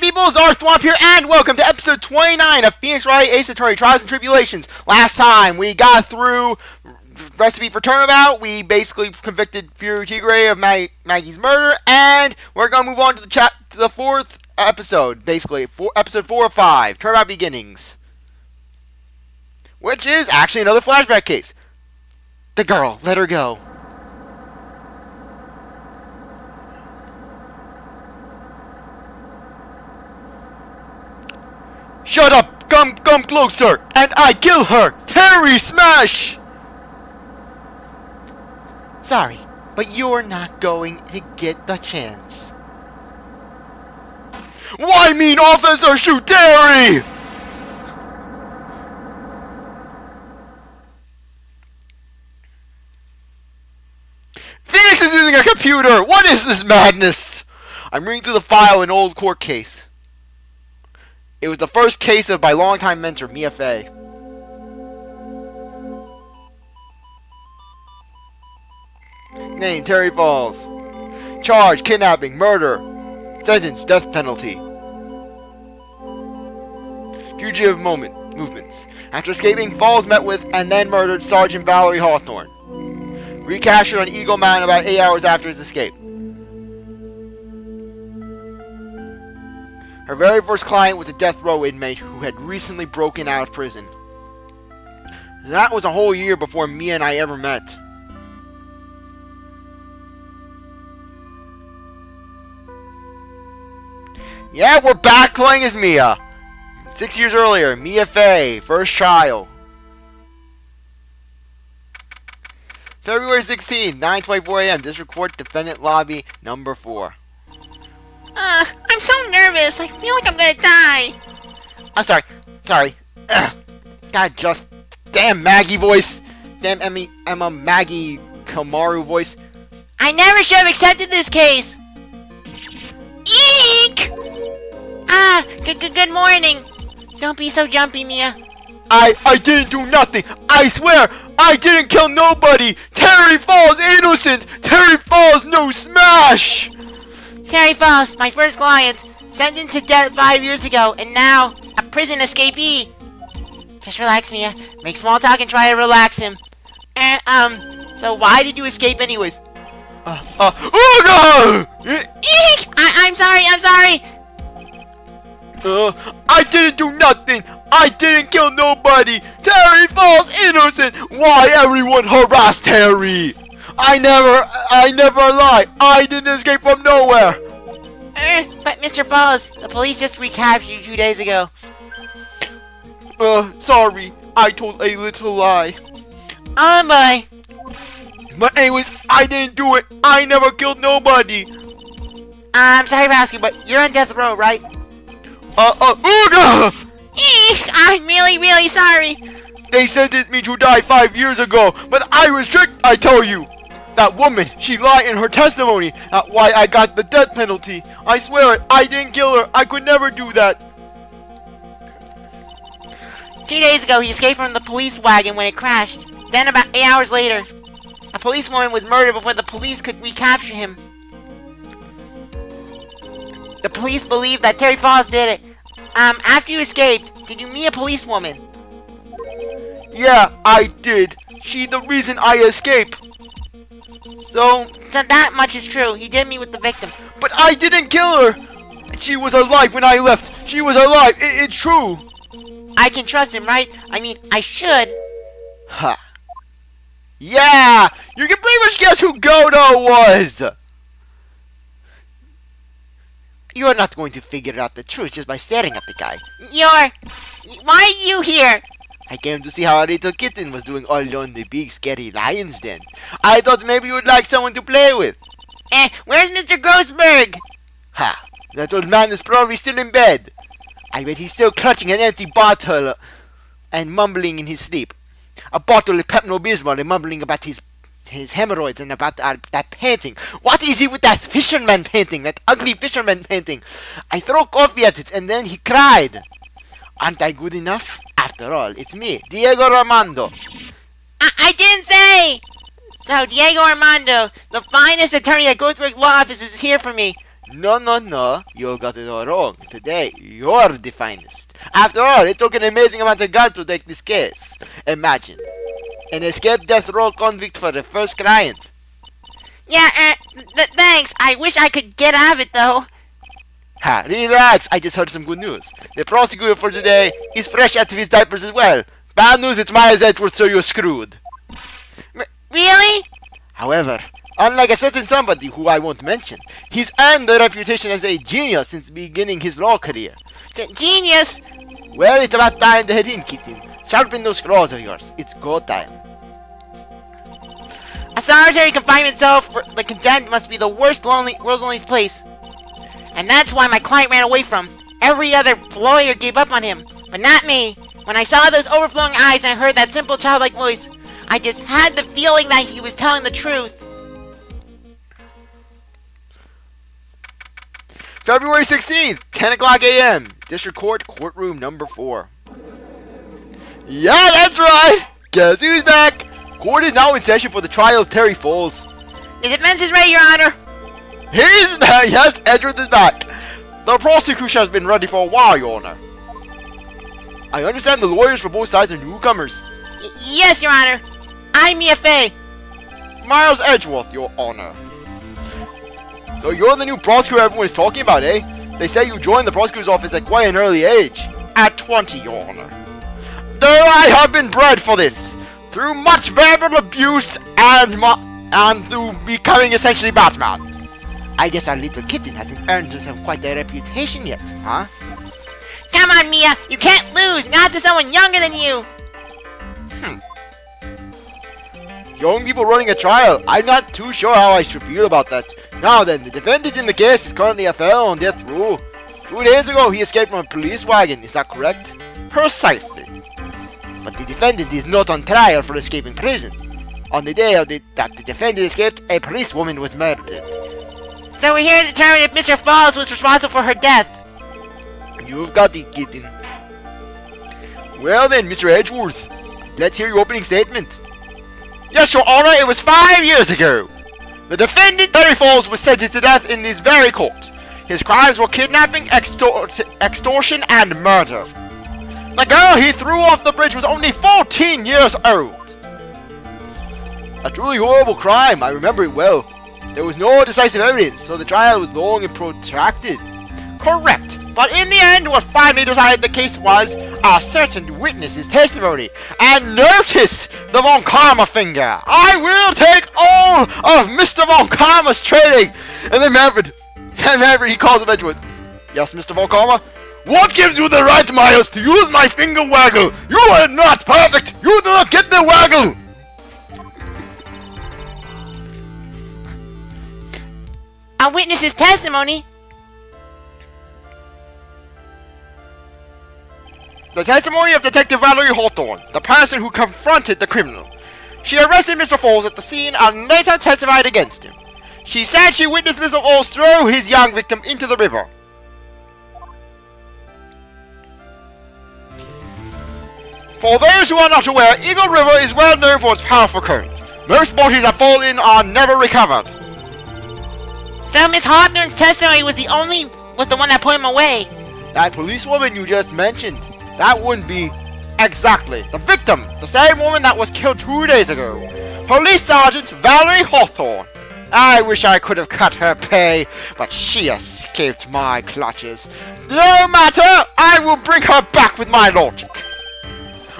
people, CzarThwomp here, and welcome to episode 29 of Phoenix Wright Ace Attorney Trials and Tribulations. Last time, we got through Recipe for Turnabout. We basically convicted Fury Tigre of Maggie's murder, and we're going to move on to the fourth episode, basically, episode 4 of 5, Turnabout Beginnings. Which is actually another flashback case. The girl, let her go. Shut up! Come closer! And I kill her! Terry smash! Sorry, but you're not going to get the chance. Why mean officer shoot Terry? Phoenix is using a computer! What is this madness? I'm reading through the file in an old court case. It was the first case of my longtime mentor, Mia Fey. Name, Terry Falls. Charge, kidnapping, murder. Sentence, death penalty. Fugitive movements. After escaping, Falls met with and then murdered Sergeant Valerie Hawthorne. Recaptured on Eagle Mountain about 8 hours after his escape. Her very first client was a death row inmate who had recently broken out of prison. That was a whole year before Mia and I ever met. Yeah, we're back playing as Mia. 6 years earlier, Mia Fey, first trial. February 16, 9:24 a.m. District Court, Defendant Lobby, number 4. I'm so nervous. I feel like I'm gonna die. I'm sorry. God, just damn Maggie voice. Damn Emma Maggie Kamaru voice. I never should have accepted this case. Eek! Good morning. Don't be so jumpy, Mia. I didn't do nothing. I swear, I didn't kill nobody. Terry Falls innocent. Terry Falls no smash. Terry Falls, my first client, sentenced to death 5 years ago, and now a prison escapee. Just relax, Mia. Make small talk and try to relax him. So why did you escape anyways? Oh no! Eek! I'm sorry. I didn't do nothing. I didn't kill nobody. Terry Falls innocent. Why everyone harassed Terry? I never lie. I didn't escape from nowhere. But Mr. Falls, the police just recaptured you 2 days ago. Sorry. I told a little lie. Oh my. But anyways, I didn't do it. I never killed nobody. I'm sorry for asking, but you're on death row, right? Ooga! Eek! I'm really sorry. They sentenced me to die 5 years ago, but I was tricked, I tell you. That woman, she lied in her testimony. That's why I got the death penalty. I swear it, I didn't kill her. I could never do that. 2 days ago, he escaped from the police wagon when it crashed. Then about 8 hours later, a policewoman was murdered before the police could recapture him. The police believe that Terry Falls did it. After you escaped, did you meet a policewoman? Yeah, I did. She's the reason I escaped. So that much is true. He did meet with the victim. But I didn't kill her. She was alive when I left. She was alive. It's true. I can trust him, right? I mean, I should. Ha. Yeah, you can pretty much guess who Godo was. You're not going to figure out the truth just by staring at the guy. Why are you here? I came to see how our little kitten was doing all alone in the big scary lion's den. I thought maybe you would like someone to play with. Where's Mr. Grossberg? Ha, that old man is probably still in bed. I bet he's still clutching an empty bottle and mumbling in his sleep. A bottle of Pepto-Bismol and mumbling about his hemorrhoids and about that painting. What is it with that fisherman painting? That ugly fisherman painting? I threw coffee at it and then he cried. Aren't I good enough? After all, it's me, Diego Armando. I didn't say! So, Diego Armando, the finest attorney at Grothberg's law office, is here for me. No, no, no. You got it all wrong. Today, you're the finest. After all, it took an amazing amount of guts to take this case. Imagine. An escaped death row convict for the first client. Yeah, thanks. I wish I could get out of it, though. Ha, relax. I just heard some good news. The prosecutor for today is fresh out of his diapers as well. Bad news, it's Miles Edgeworth, so you're screwed. Really? However, unlike a certain somebody who I won't mention, he's earned the reputation as a genius since beginning his law career. Genius? Well, it's about time to head in, kitten. Sharpen those claws of yours. It's go time. A solitary confinement cell for the condemned must be the worst world's loneliest place. And that's why my client ran away from. Every other lawyer gave up on him, but not me. When I saw those overflowing eyes and I heard that simple childlike voice, I just had the feeling that he was telling the truth. February 16th, 10 o'clock a.m. District Court, courtroom number 4. Yeah, that's right! Guess who's back? Court is now in session for the trial of Terry Foles. The defense is ready, Your Honor. He's back! Yes, Edgeworth is back! The prosecution has been ready for a while, Your Honor. I understand the lawyers for both sides are newcomers. Yes, Your Honor. I'm EFA. Miles Edgeworth, Your Honor. So you're the new prosecutor everyone is talking about, eh? They say you joined the prosecutor's office at quite an early age. At 20, Your Honor. Though I have been bred for this, through much verbal abuse and through becoming essentially Batman. I guess our little kitten hasn't earned herself quite a reputation yet, huh? Come on, Mia. You can't lose, not to someone younger than you. Young people running a trial. I'm not too sure how I should feel about that. Now then, the defendant in the case is currently a felon on death row. 2 days ago, he escaped from a police wagon. Is that correct? Precisely. But the defendant is not on trial for escaping prison. On the day that the defendant escaped, a policewoman was murdered. So we're here to determine if Mr. Falls was responsible for her death. You've got it, kitten. Well then, Mr. Edgeworth, let's hear your opening statement. Yes, Your Honor, it was 5 years ago. The defendant, Terry Falls, was sentenced to death in this very court. His crimes were kidnapping, extortion, and murder. The girl he threw off the bridge was only 14 years old. A truly horrible crime, I remember it well. There was no decisive evidence, so the trial was long and protracted. Correct, but in the end, what finally decided the case was a certain witness's testimony. And notice the Von Karma finger. I will take all of Mr. Von Karma's training. And then Manfred, he calls him Edgeworth. Yes, Mr. Von Karma? What gives you the right, Miles, to use my finger waggle? You are not perfect. You do not get the waggle. A witness's testimony? The testimony of Detective Valerie Hawthorne, the person who confronted the criminal. She arrested Mr. Falls at the scene and later testified against him. She said she witnessed Mr. Falls throw his young victim into the river. For those who are not aware, Eagle River is well known for its powerful current. Most bodies that fall in are never recovered. So Miss Hawthorne's testimony was the one that put him away. That policewoman you just mentioned, that wouldn't be exactly the victim, the same woman that was killed 2 days ago. Police Sergeant Valerie Hawthorne. I wish I could have cut her pay, but she escaped my clutches. No matter, I will bring her back with my logic.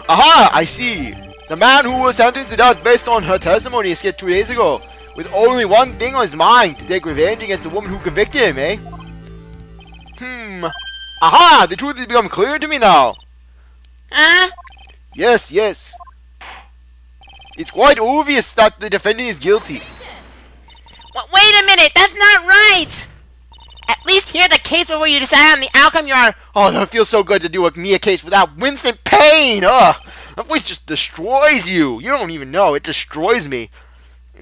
Aha, I see. The man who was sentenced to death based on her testimony escaped 2 days ago, with only one thing on his mind, to take revenge against the woman who convicted him, eh? Aha, the truth has become clear to me now. Huh? Yes. It's quite obvious that the defendant is guilty. Wait a minute, that's not right! At least hear the case before you decide on the outcome, Your Honor. Oh, that feels so good to do a case without Winston Payne! Ugh, that voice just destroys you. You don't even know, it destroys me.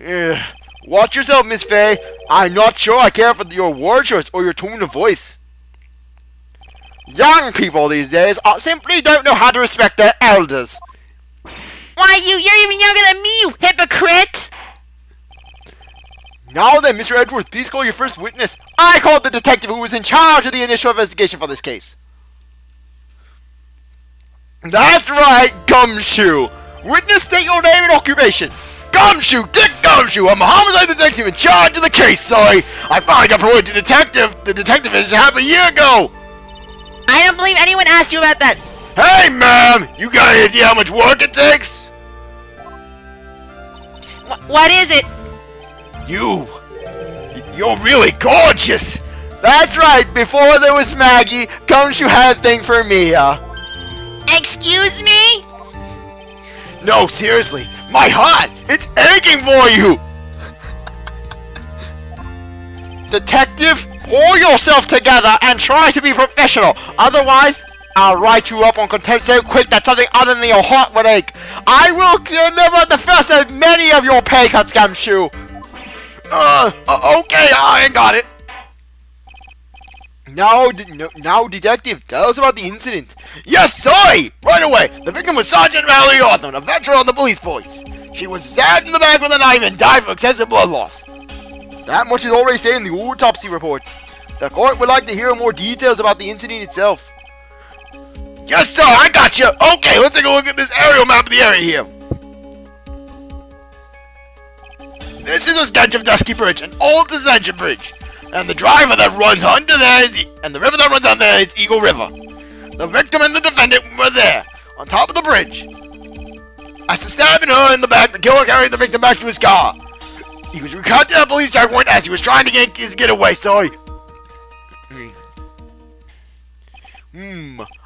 Ugh. Watch yourself, Miss Faye. I'm not sure I care for your word choice or your tone of voice. Young people these days simply don't know how to respect their elders. Why, you're even younger than me, you hypocrite! Now then, Mr. Edgeworth, please call your first witness. I called the detective who was in charge of the initial investigation for this case. That's right, Gumshoe. Witness, state your name and occupation. Gumshoe, Dick Gumshoe. I'm a homicide detective in charge of the case, sorry. I finally got promoted to detective. The detective is half a year ago. I don't believe anyone asked you about that. Hey, ma'am, you got any idea how much work it takes? What is it? You're really gorgeous. That's right, before there was Maggie, Gumshoe had a thing for me, Excuse me? No, seriously, my heart, it's aching for you. Detective, pull yourself together and try to be professional. Otherwise, I'll write you up on contempt so quick that something other than your heart would ache. I will deliver the first of many of your pay cuts, Gumshoe. Okay, I got it. Now, detective, tell us about the incident. Yes, sorry! Right away. The victim was Sergeant Valerie Hawthorne, a veteran on the police force. She was stabbed in the back with a knife and died from excessive blood loss. That much is already stated in the autopsy report. The court would like to hear more details about the incident itself. Yes, sir, I got you. Okay, let's take a look at this aerial map of the area here. This is a sketch of Dusky Bridge, an old ascension bridge. And the driver that runs under there and the river that runs under there is Eagle River. The victim and the defendant were there, on top of the bridge. After stabbing her in the back, the killer carried the victim back to his car. He was recounted at a police checkpoint as he was trying to get his getaway, sorry.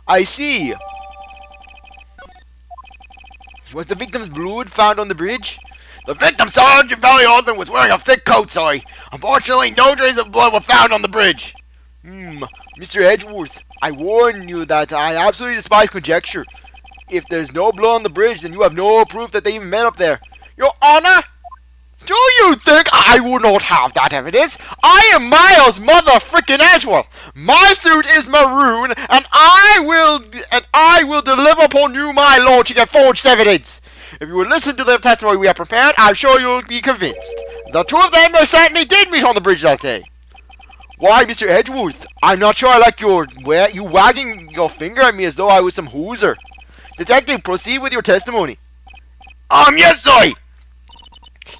I see. Was the victim's blood found on the bridge? The victim, Sergeant Valerie Hawthorne, was wearing a thick coat, sorry. Unfortunately, no traces of blood were found on the bridge. Mr. Edgeworth, I warn you that I absolutely despise conjecture. If there's no blood on the bridge, then you have no proof that they even met up there. Your Honor? Do you think I would not have that evidence? I am Miles mother-frickin' Edgeworth. My suit is maroon, and I will deliver upon you my lordship of forged evidence. If you will listen to the testimony we have prepared, I'm sure you'll be convinced. The two of them most certainly did meet on the bridge that day. Why, Mr. Edgeworth, I'm not sure I like you wagging your finger at me as though I was some hooser. Detective, proceed with your testimony. Yes, sir.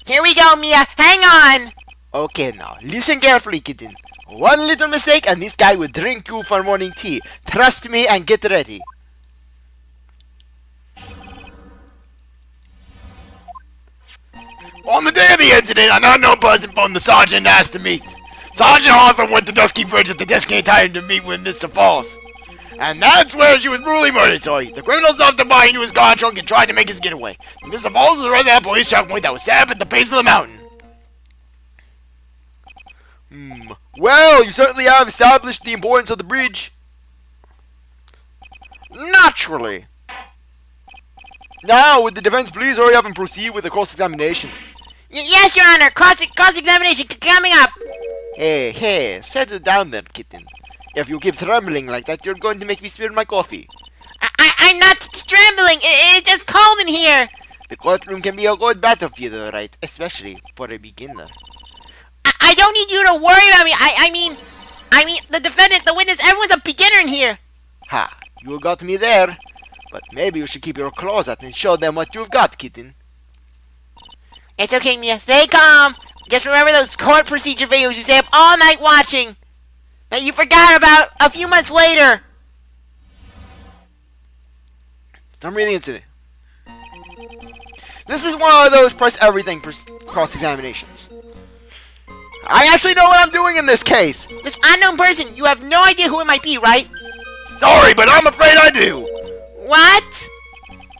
Here we go, Mia. Hang on. Okay, now, listen carefully, kitten. One little mistake and this guy will drink you for morning tea. Trust me and get ready. On the day of the incident, an unknown person phoned the sergeant and asked to meet. Sergeant Hawthorne went to Dusky Bridge at the designated time to meet with Mr. Falls. And that's where she was brutally murdered, sorry. The criminal stuffed the body into his car trunk and tried to make his getaway. Mr. Falls was arrested at a police checkpoint that was set up at the base of the mountain. Well, you certainly have established the importance of the bridge. Naturally. Now, would the defense please hurry up and proceed with the cross-examination? Yes, Your Honor. Cross-examination coming up. Hey, settle down there, kitten. If you keep trembling like that, you're going to make me spill my coffee. I'm not trembling. It's just cold in here. The courtroom can be a good battlefield, right? Especially for a beginner. I don't need you to worry about me. I mean, the defendant, the witness, everyone's a beginner in here. Ha, you got me there. But maybe you should keep your claws out and show them what you've got, kitten. It's okay, Mia. Stay calm. Just remember those court procedure videos you stay up all night watching that you forgot about a few months later. Summary of the incident. This is one of those press everything cross-examinations. I actually know what I'm doing in this case. This unknown person, you have no idea who it might be, right? Sorry, but I'm afraid I do. What?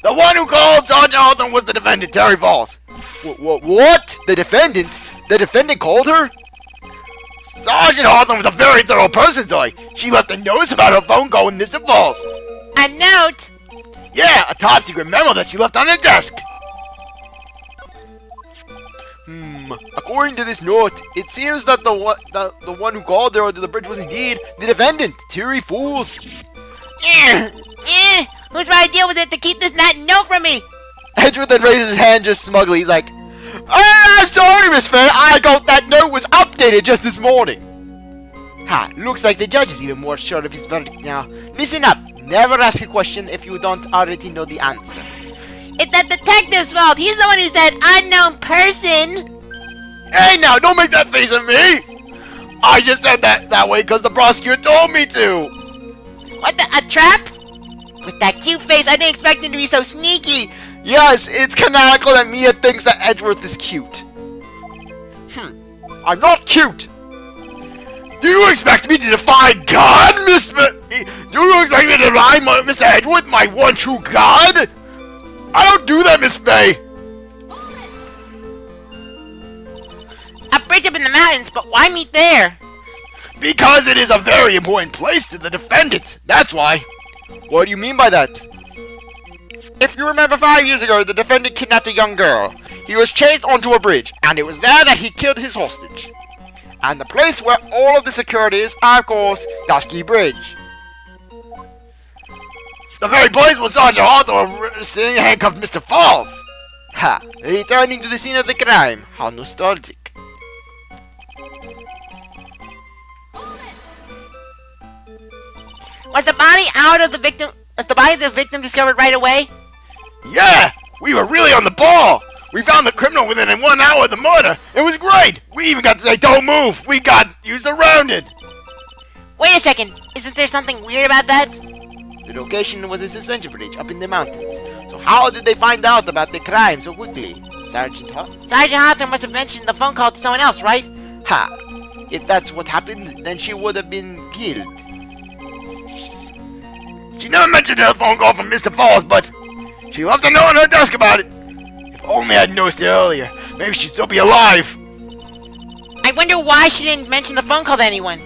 The one who called Sergeant Hawthorne was the defendant, Terry Falls. What? The defendant? The defendant called her? Sergeant Hawthorne was a very thorough person, Zoe. She left a notice about her phone call with Mr. Falls. A note? Yeah, a top secret memo that she left on her desk. According to this note, it seems that the one who called her to the bridge was indeed the defendant, Terry Falls. Whose idea was it to keep this note from me? Edgeworth then raises his hand just smugly. He's like, I'm sorry, Miss Fair. I got that note was updated just this morning. Ha, looks like the judge is even more sure of his verdict now. Listen up. Never ask a question if you don't already know the answer. It's the detective's fault. He's the one who said unknown person. Hey now, don't make that face at me! I just said that way because the prosecutor told me to! What the, a trap? With that cute face, I didn't expect him to be so sneaky. Yes, it's canonical that Mia thinks that Edgeworth is cute. I'm not cute! Do you expect me to defy God, Mr. Do you expect me to defy Mr. Edgeworth, my one true God? I don't do that, Miss Faye! A bridge up in the mountains, but why meet there? Because it is a very important place to the defendant, that's why. What do you mean by that? If you remember 5 years ago, the defendant kidnapped a young girl. He was chased onto a bridge, and it was there that he killed his hostage. And the place where all of the security is, of course, Dusky Bridge. The very place where Sergeant Arthur sitting handcuffed Mr. Falls. Ha! Returning to the scene of the crime. How nostalgic. Was the body out of the victim? Was the body of the victim discovered right away? Yeah! We were really on the ball! We found the criminal within 1 hour of the murder! It was great! We even got to say, don't move! We got you surrounded! Wait a second! Isn't there something weird about that? The location was a suspension bridge up in the mountains. So how did they find out about the crime so quickly? Sergeant Hawthorne must have mentioned the phone call to someone else, right? Ha! If that's what happened, then she would have been killed. She never mentioned a phone call from Mr. Falls, but she left a note on her desk about it. If only I'd noticed it earlier. Maybe she'd still be alive. I wonder why she didn't mention the phone call to anyone.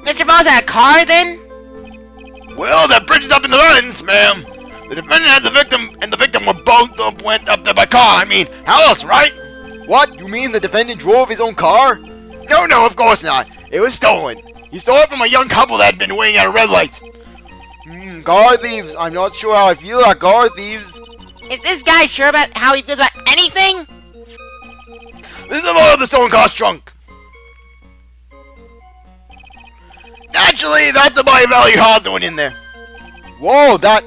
Mr. Falls had a car then? Well, that bridge is up in the mountains, ma'am. The defendant had the victim, and the victim were both went up there by car. I mean, how else, right? What? You mean the defendant drove his own car? No, of course not. It was stolen. He stole it from a young couple that had been waiting at a red light. Car thieves. I'm not sure how I feel about car thieves. Is this guy sure about how he feels about anything? This is the motor of the stolen car's trunk. Naturally, that's a by value Hawthorne in there. Whoa, that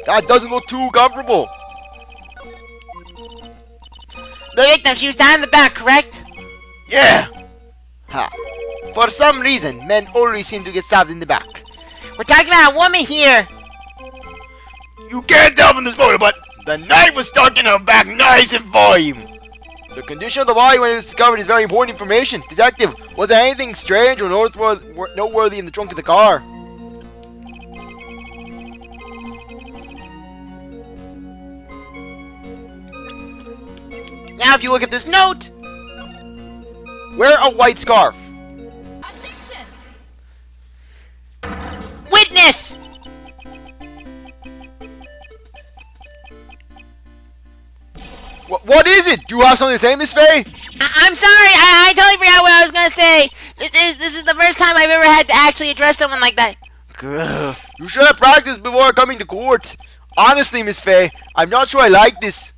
doesn't look too comfortable. The victim, she was down in the back, correct? Yeah. Ha. For some reason, men always seem to get stabbed in the back. We're talking about a woman here. You can't tell from this photo, but the knife was stuck in her back nice and firm. The condition of the body when it was discovered is very important information. Detective, was there anything strange or noteworthy in the trunk of the car? Now if you look at this note, wear a white scarf. Objection! witness! What is it? Do you have something to say, Miss Faye? I'm sorry, I totally forgot what I was gonna say. This is the first time I've ever had to actually address someone like that. Grr, you should have practiced before coming to court. Honestly, Miss Faye, I'm not sure I like this.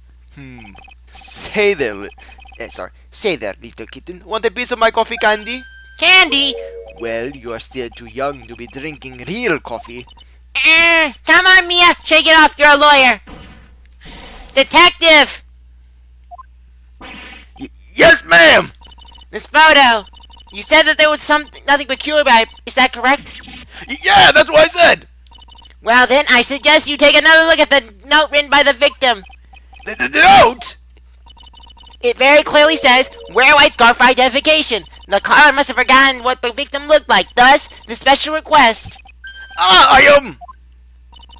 Say there, say there, little kitten. Want a piece of my coffee candy? Candy? Well, you are still too young to be drinking real coffee. Come on, Mia, shake it off. You're a lawyer. Detective. Yes, ma'am. This photo. You said that there was nothing peculiar about it. Is that correct? Yeah, that's what I said. Well, then, I suggest you take another look at the note written by the victim. The note? It very clearly says, wear a white scarf for identification. The caller must have forgotten what the victim looked like. Thus, the special request. I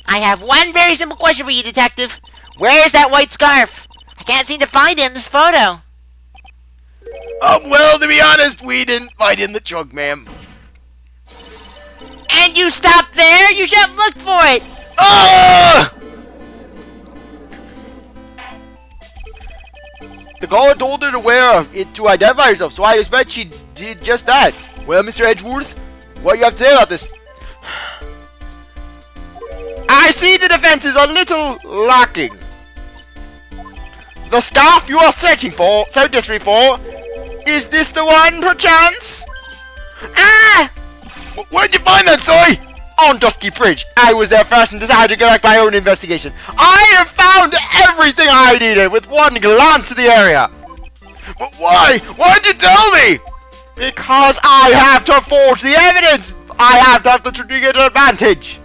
have one very simple question for you, Detective. Where is that white scarf? I can't seem to find it in this photo. Well, to be honest, we didn't find it in the trunk, ma'am. And you stopped there? You should have looked for it. The caller told her to wear it to identify herself, so I expect she did just that. Well, Mr. Edgeworth, what do you have to say about this? I see the defense is a little lacking. The scarf you are searching for, so desperate for, is this the one, perchance? Ah! Where'd you find that, Zoe? On Dusky Bridge. I was there first and decided to conduct my own investigation. I have found everything I needed with one glance at the area. But why? Why'd you tell me? Because I have to forge the evidence. I have to have the strategic advantage.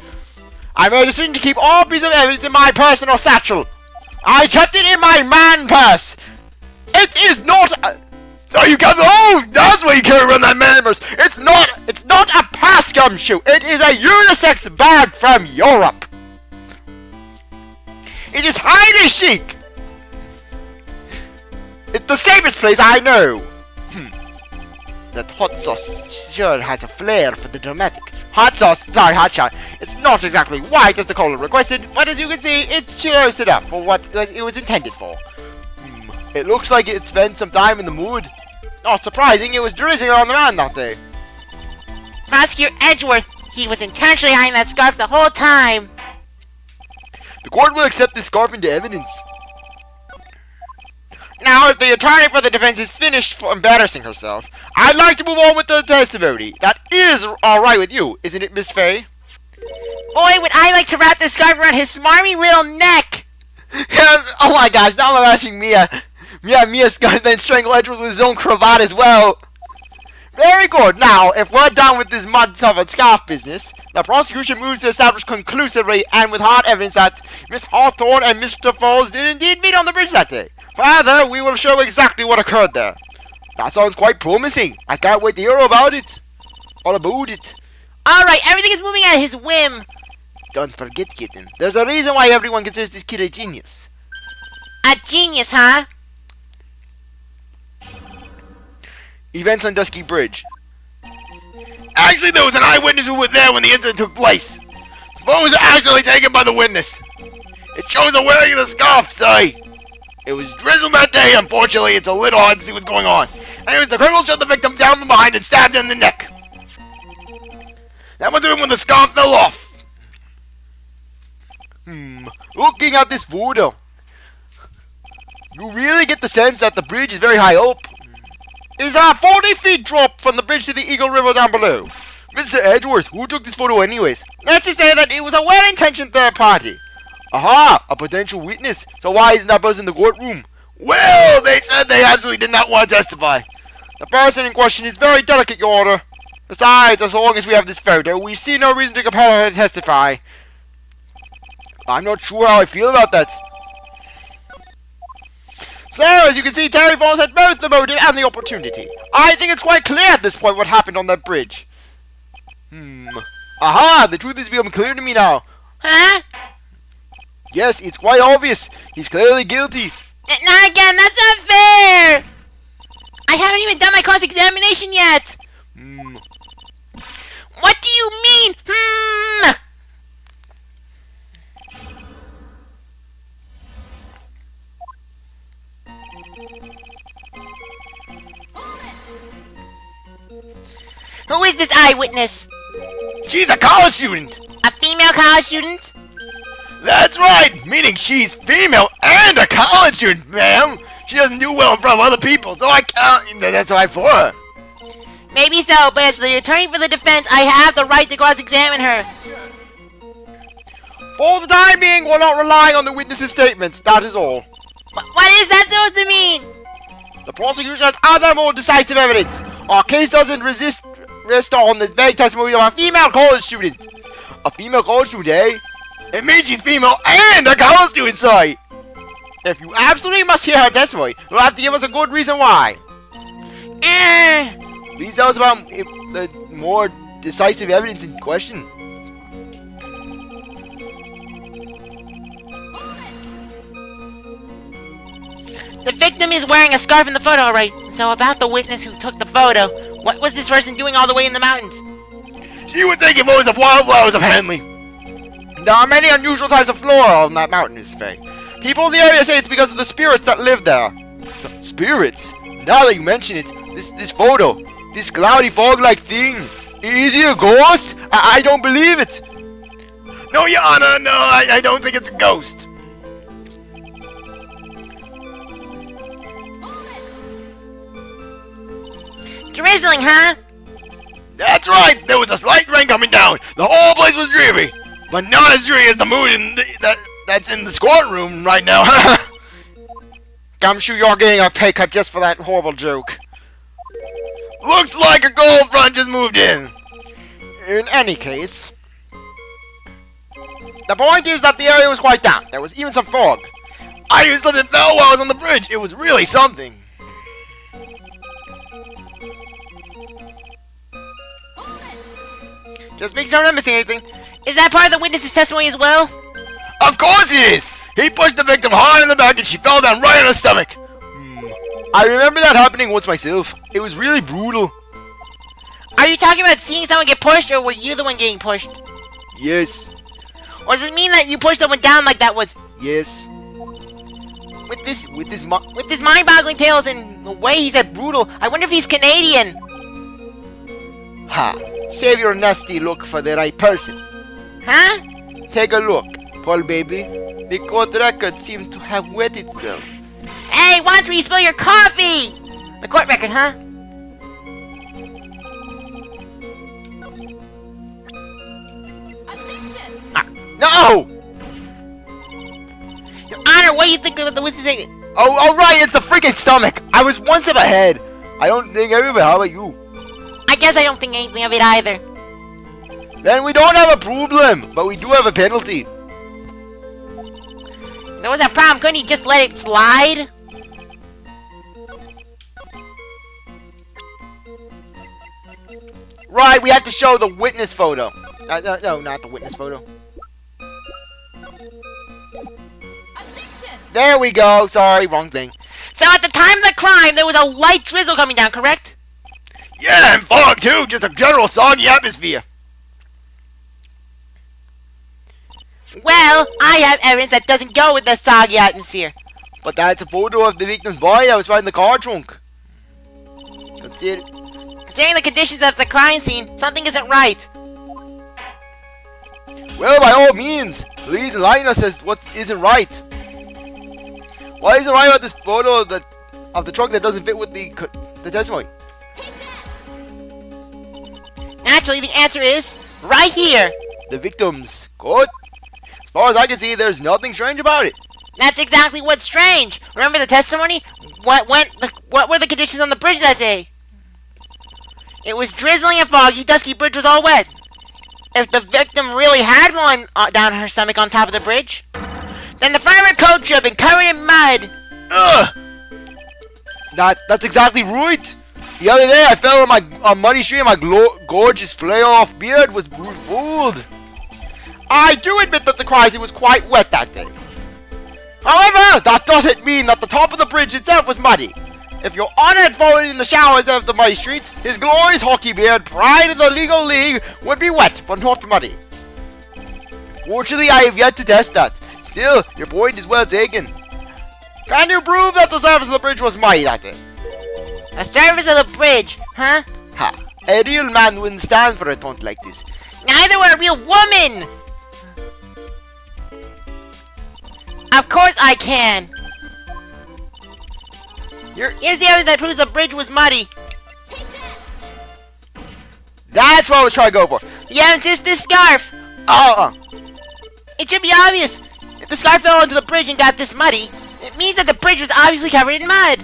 I made a decision to keep all pieces of evidence in my personal satchel. I kept it in my man purse. It is not. So you got that's why you carry around that man purse. It's not a pass gumshoe. It is a unisex bag from Europe. It is highly chic. It's the safest place I know. That hot sauce sure has a flair for the dramatic. Hot shot. It's not exactly white as the caller requested, but as you can see, it's close enough for what it was intended for. It looks like it spent some time in the mood. Not surprising, it was drizzling on the man that day. Prosecutor Edgeworth, he was intentionally hiding that scarf the whole time. The court will accept this scarf into evidence. Now, if the attorney for the defense is finished for embarrassing herself, I'd like to move on with the testimony. That is alright with you, isn't it, Miss Faye? Boy, would I like to wrap this scarf around his smarmy little neck! Oh my gosh, now I'm imagining Mia's gonna then strangle Edgeworth with his own cravat as well. Very good. Now, if we're done with this mud-covered scarf business, the prosecution moves to establish conclusively and with hard evidence that Miss Hawthorne and Mr. Falls did indeed meet on the bridge that day. Further, we will show exactly what occurred there. That sounds quite promising. I can't wait to hear about it. All about it. Alright, everything is moving at his whim. Don't forget, kitten. There's a reason why everyone considers this kid a genius. A genius, huh? Events on Dusky Bridge. Actually, there was an eyewitness who was there when the incident took place. The phone was actually taken by the witness. It shows the wearing of the scarf, say. It was drizzled that day. Unfortunately, it's a little hard to see what's going on. Anyways, the criminal shot the victim down from behind and stabbed him in the neck. That must have been when the scarf fell off. Looking at this photo, you really get the sense that the bridge is very high up. There's a 40 feet drop from the bridge to the Eagle River down below. Mr. Edgeworth, who took this photo anyways? Let's just say that it was a well-intentioned third party. Aha! A potential witness. So why isn't that person in the courtroom? Well, they said they absolutely did not want to testify. The person in question is very delicate, Your Honor. Besides, as long as we have this photo, we see no reason to compel her to testify. I'm not sure how I feel about that. So, as you can see, Terry Falls had both the motive and the opportunity. I think it's quite clear at this point what happened on that bridge. Aha! The truth is becoming clear to me now. Huh? Yes, it's quite obvious. He's clearly guilty. Not again, that's not fair! I haven't even done my cross-examination yet! What do you mean? Who is this eyewitness? She's a college student. A female college student? That's right, meaning she's female and a college student, ma'am. She doesn't do well in front of other people, so I can't. That's why for her. Maybe so, but as the attorney for the defense, I have the right to cross-examine her. For the time being, we're not relying on the witness's statements, that is all. What is that supposed to mean? The prosecution has other more decisive evidence. Our case doesn't rest on the vague testimony of a female college student. A female college student, eh? It means she's female and a college student, sorry. If you absolutely must hear her testimony, you'll have to give us a good reason why. Please tell us about the more decisive evidence in question. The victim is wearing a scarf in the photo, right? So about the witness who took the photo, what was this person doing all the way in the mountains? She was taking photos of wildflowers, apparently. There are many unusual types of flora on that mountain, Miss Faye. People in the area say it's because of the spirits that live there. Spirits? Now that you mention it, this photo, this cloudy fog-like thing, is he a ghost? I don't believe it. No, Your Honor, no, I don't think it's a ghost. Drizzling, huh? That's right, there was a slight rain coming down. The whole place was dreary. But not as dreary as the mood that's in the squad room right now. I'm sure you're getting a pay cut just for that horrible joke. Looks like a gold front just moved in. In any case, the point is that the area was quite damp. There was even some fog. I used to live while I was on the bridge. It was really something. Just making sure I'm not missing anything. Is that part of the witness's testimony as well? Of course it is! He pushed the victim hard in the back and she fell down right on her stomach. I remember that happening once myself. It was really brutal. Are you talking about seeing someone get pushed, or were you the one getting pushed? Yes. Or does it mean that you pushed someone down like that was... Yes. With this mind-boggling tales and the way he said brutal, I wonder if he's Canadian. Ha. Save your nasty look for the right person. Huh? Take a look, Paul baby. The court record seems to have wet itself. Hey, why don't you spill your coffee? The court record, huh? No! Your Honor, what do you think of the witness saying? Oh, right, it's the freaking stomach. I was one step ahead. I don't think everybody. How about you? I guess I don't think anything of it either. Then we don't have a problem, but we do have a penalty. There was a problem. Couldn't he just let it slide? Right, we have to show the witness photo. No, not the witness photo. There we go. Sorry, wrong thing. So at the time of the crime, there was a light drizzle coming down, correct? Yeah, and fog too. Just a general soggy atmosphere. Well, I have evidence that doesn't go with the soggy atmosphere. But that's a photo of the victim's body that was found in the car trunk. Consider. Considering the conditions of the crime scene, something isn't right. Well, by all means, please enlighten us as what isn't right. What isn't right about this photo of the truck that doesn't fit with the testimony? Naturally, the answer is right here. The victim's coat. As far as I can see, there's nothing strange about it. That's exactly what's strange. Remember the testimony? What were the conditions on the bridge that day? It was drizzling and foggy. Dusky bridge was all wet. If the victim really had one down her stomach on top of the bridge, then the fireman coat should have been covered in mud. Ugh! That's exactly right. The other day I fell on my muddy street and my gorgeous play-off beard was fooled. I do admit that the cry scene was quite wet that day. However, that doesn't mean that the top of the bridge itself was muddy. If Your Honor had fallen in the showers of the muddy streets, his glorious hockey beard, pride of the legal league, would be wet but not muddy. Fortunately, I have yet to test that. Still, your point is well taken. Can you prove that the surface of the bridge was muddy that day? The surface of the bridge, huh? Ha! A real man wouldn't stand for a taunt like this. Neither would a real woman! Of course I can! Here's the evidence that proves the bridge was muddy. That's what I was trying to go for. The evidence is this scarf. It should be obvious. If the scarf fell onto the bridge and got this muddy, it means that the bridge was obviously covered in mud.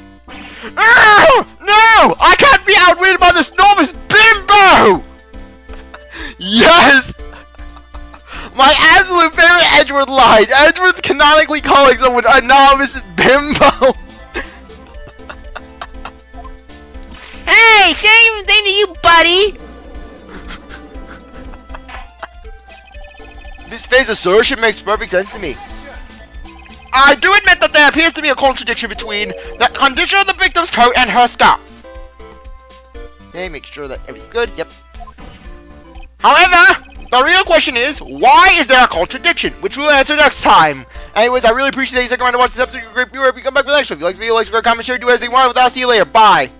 No! I can't be outwitted by this novice bimbo! Yes! My absolute favorite Edgeworth line. Edgeworth canonically calling someone a novice bimbo. Hey, same thing to you, buddy. This phase assertion makes perfect sense to me. I do admit that there appears to be a contradiction between the condition of the victim's coat and her scarf. Okay, make sure that everything's good. Yep. However, the real question is, why is there a contradiction? Which we'll answer next time. Anyways, I really appreciate that you sticking around to watch this episode. You're a great viewer. If you come back for the next one, if you like the video, like, subscribe, comment, share, do everything you want. With that, I'll see you later. Bye.